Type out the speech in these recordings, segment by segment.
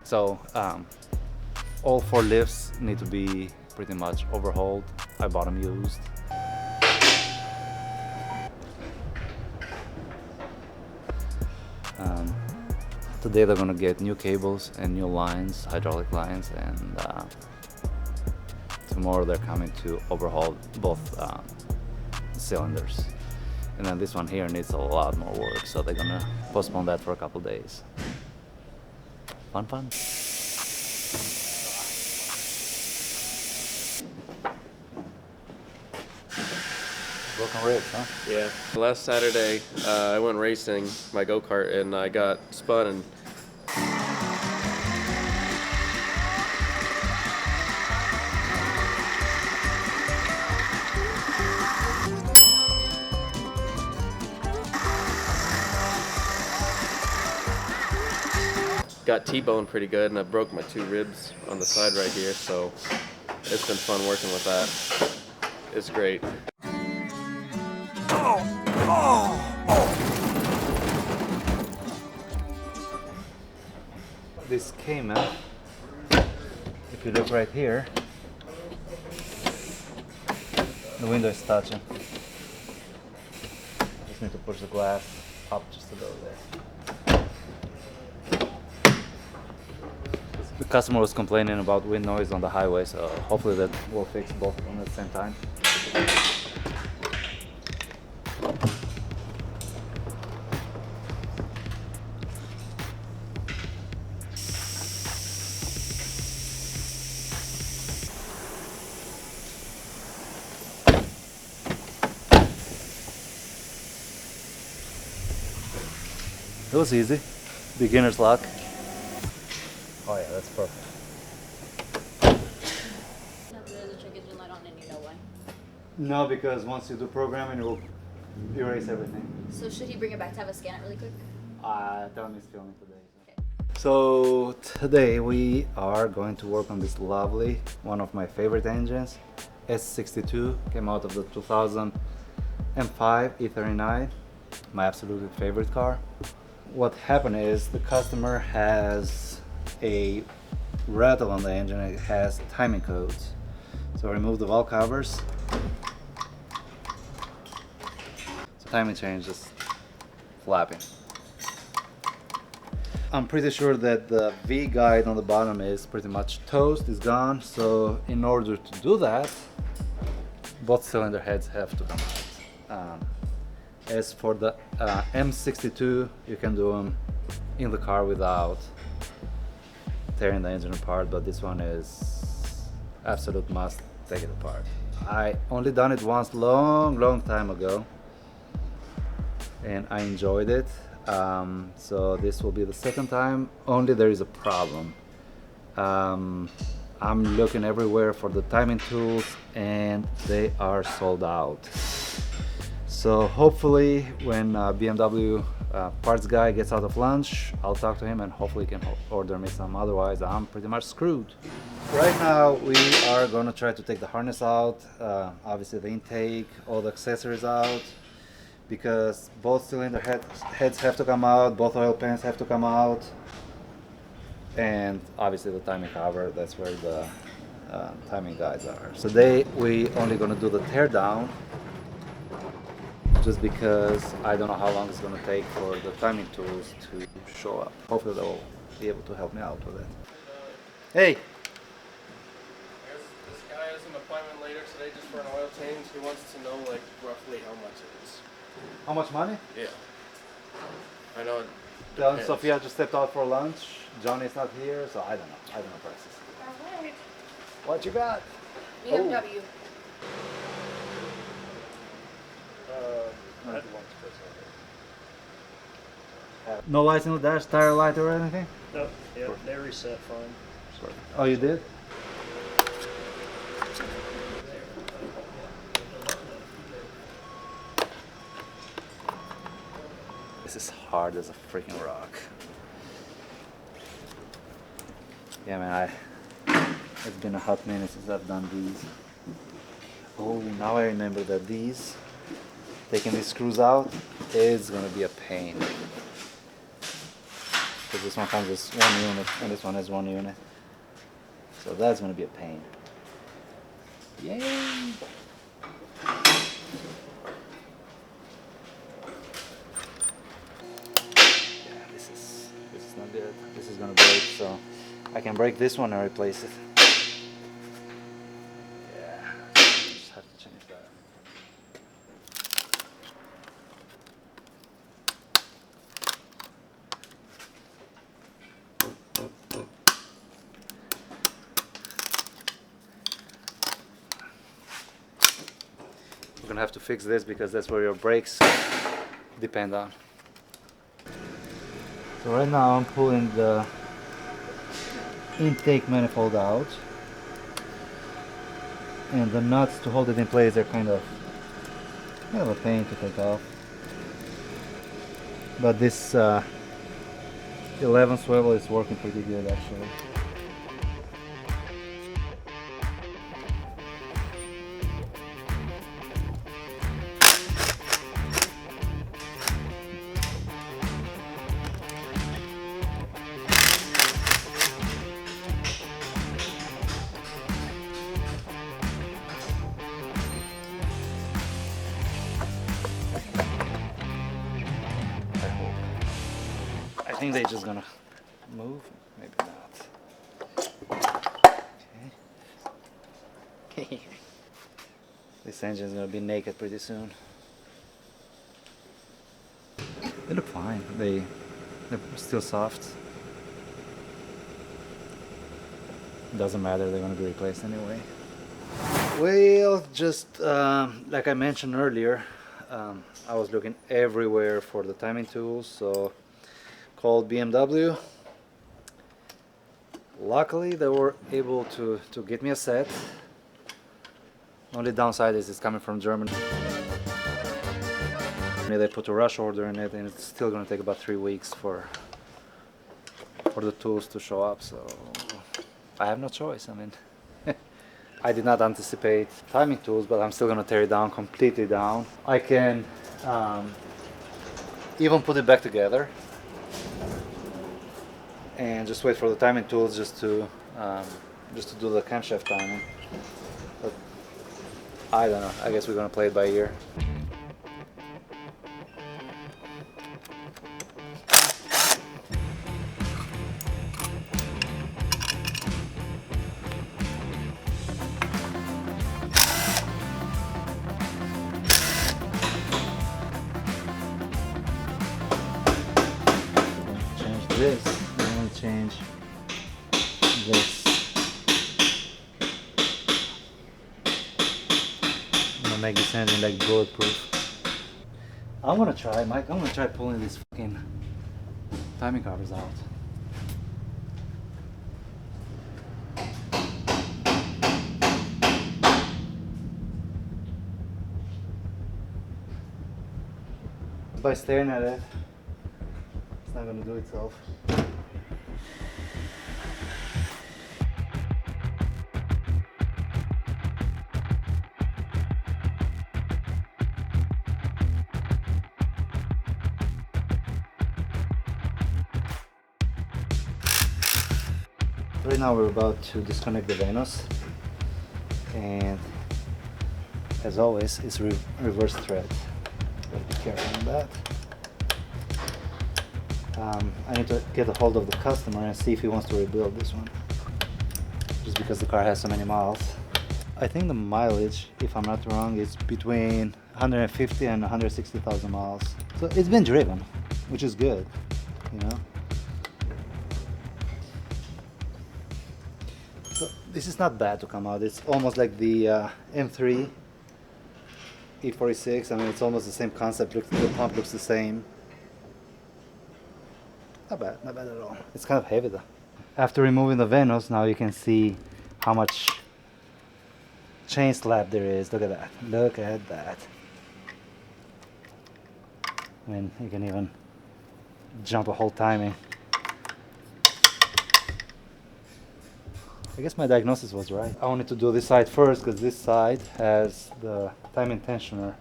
So all 4 lifts need to be pretty much overhauled. I bought them used. Today they're gonna get new cables and new lines, hydraulic lines, and tomorrow they're coming to overhaul both cylinders. And then this one here needs a lot more work, so they're gonna postpone that for a couple days. Fun, fun. Broken ribs, huh? Yeah. Last Saturday, I went racing my go-kart and I got spun and got T-boned pretty good, and I broke my 2 ribs on the side right here, so it's been fun working with that. It's great. This came out. If you look right here, the window is touching. Just need to push the glass up just a little bit. The customer was complaining about wind noise on the highway, so hopefully that will fix both of them at the same time. It was easy. Beginner's luck. Oh yeah, that's perfect. The check engine light on and you know why. No, because once you do programming, it will erase everything. So should he bring it back to have a scan it really quick? Tell him he's filming today. So today we are going to work on this lovely, one of my favorite engines, S62, came out of the 2000 M5 E39, my absolutely favorite car. What happened is the customer has a rattle on the engine, it has timing codes. So I removed the valve covers. So timing chain is just flapping. I'm pretty sure that the V guide on the bottom is pretty much toast, is gone. So in order to do that, both cylinder heads have to come out. As for the M62, you can do them in the car without tearing the engine apart, but this one is absolute must take it apart. I only done it once long time ago and I enjoyed it. So this will be the second time, only there is a problem. I'm looking everywhere for the timing tools and they are sold out. So hopefully when BMW parts guy gets out of lunch, I'll talk to him and hopefully he can order me some, otherwise I'm pretty much screwed. Right now we are going to try to take the harness out, obviously the intake, all the accessories out, because both cylinder heads have to come out, both oil pans have to come out, and obviously the timing cover, that's where the timing guides are. So today we only going to do the tear down, just because I don't know how long it's going to take for the timing tools to show up. Hopefully they'll be able to help me out with it. Hey! This guy has an appointment later today just for an oil change. He wants to know like roughly how much it is. How much money? Yeah. I know it Well, depends. Sophia just stepped out for lunch. Johnny's not here, so I don't know prices. Alright. What you got? BMW. No lights in the dash, tire light or anything? Nope, yeah, they reset fine. Oh, you did? This is hard as a freaking rock. Yeah, man, it's been a hot minute since I've done these. Oh, now I remember that taking these screws out is gonna be a pain. because this one comes as one unit and this one has one unit. So that's going to be a pain. Yay! Yeah, this is not good. This is going to break, so I can break this one and replace it. Yeah, just have to change that. We're gonna have to fix this because that's where your brakes depend on. So right now I'm pulling the intake manifold out, and the nuts to hold it in place are kind of a pain to take off. But this 11 swivel is working pretty good actually. I think they're just gonna move, maybe not. Okay. This engine's gonna be naked pretty soon. They look fine. They're still soft. Doesn't matter, they're gonna be replaced anyway. Well, just like I mentioned earlier, I was looking everywhere for the timing tools, so called BMW. Luckily they were able to get me a set. Only downside is it's coming from Germany. They put a rush order in it and it's still going to take about 3 weeks for the tools to show up, so I have no choice. I mean, I did not anticipate timing tools, but I'm still going to tear it down completely down. I can even put it back together and just wait for the timing tools just to do the camshaft timing. But I don't know, I guess we're gonna play it by ear. Change this. Change this. I'm gonna make this engine like bulletproof. I'm gonna try pulling these fucking timing covers out. By staring at it, it's not gonna do itself. Right now we're about to disconnect the Venus, and as always it's reverse thread. Gotta be careful on that. I need to get a hold of the customer and see if he wants to rebuild this one, just because the car has so many miles. I think the mileage, if I'm not wrong, is between 150 and 160,000 miles. So it's been driven, which is good, you know. So this is not bad to come out. It's almost like the M3 E46. I mean, it's almost the same concept. The pump looks the same. Not bad at all. It's kind of heavy though. After removing the Venus, now you can see how much chain slap there is. Look at that. Look at that. I mean, you can even jump a whole timing. I guess my diagnosis was right. I wanted to do this side first because this side has the timing tensioner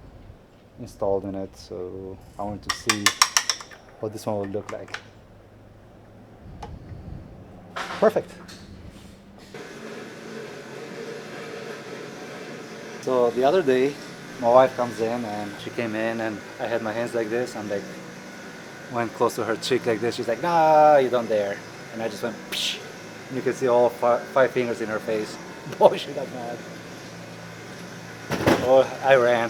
installed in it, so I wanted to see what this one would look like. perfect. So the other day, my wife comes in and she came in and I had my hands like this and like went close to her cheek like this. She's like, nah, you don't dare. And I just went, psh. And you can see all five fingers in her face. Boy, she got mad. Oh, I ran.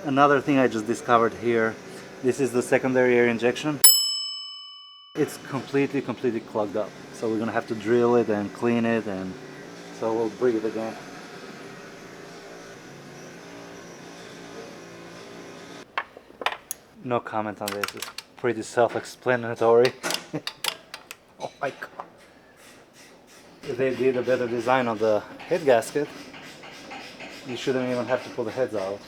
Another thing I just discovered here, this is the secondary air injection. It's completely clogged up. So we're gonna have to drill it and clean it, and so we'll breathe again. No comment on this, it's pretty self-explanatory. Oh my god. If they did a better design on the head gasket, you shouldn't even have to pull the heads out.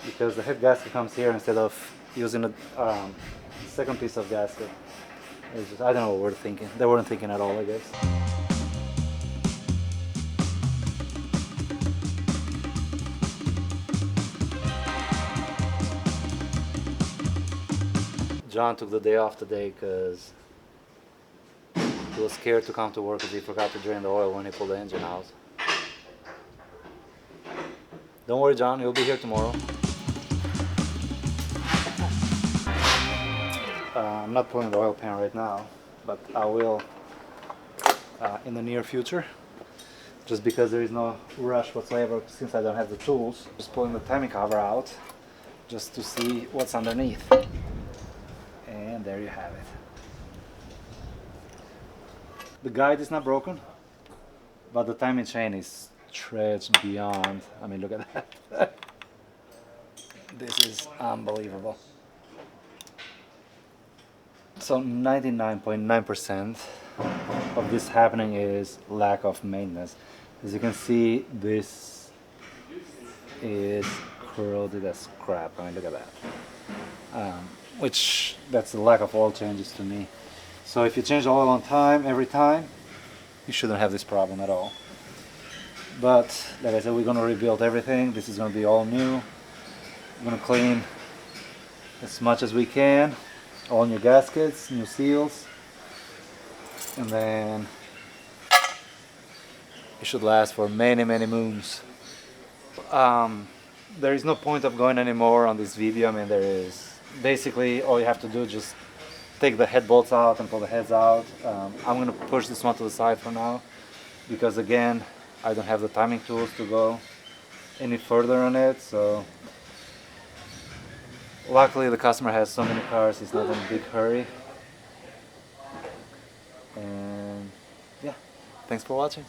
Because the head gasket comes here instead of using a second piece of gasket. It's just, I don't know what we're thinking. They weren't thinking at all, I guess. John took the day off today because he was scared to come to work because he forgot to drain the oil when he pulled the engine out. Don't worry, John, he'll be here tomorrow. I'm not pulling the oil pan right now, but I will in the near future, just because there is no rush whatsoever since I don't have the tools. Just pulling the timing cover out just to see what's underneath. And there you have it. The guide is not broken, but the timing chain is stretched beyond. I mean, look at that. This is unbelievable. So 99.9% of this happening is lack of maintenance. As you can see, this is corroded as crap. I mean, look at that. Which, that's the lack of oil changes to me. So if you change the oil on time, every time, you shouldn't have this problem at all. But, like I said, we're gonna rebuild everything. This is gonna be all new. We're gonna clean as much as we can. All new gaskets, new seals. And then it should last for many moons. There is no point of going anymore on this video. I mean, there is. Basically, all you have to do is just take the head bolts out and pull the heads out. I'm going to push this one to the side for now because, again, I don't have the timing tools to go any further on it. So luckily the customer has so many cars, he's not in a big hurry. And yeah, thanks for watching.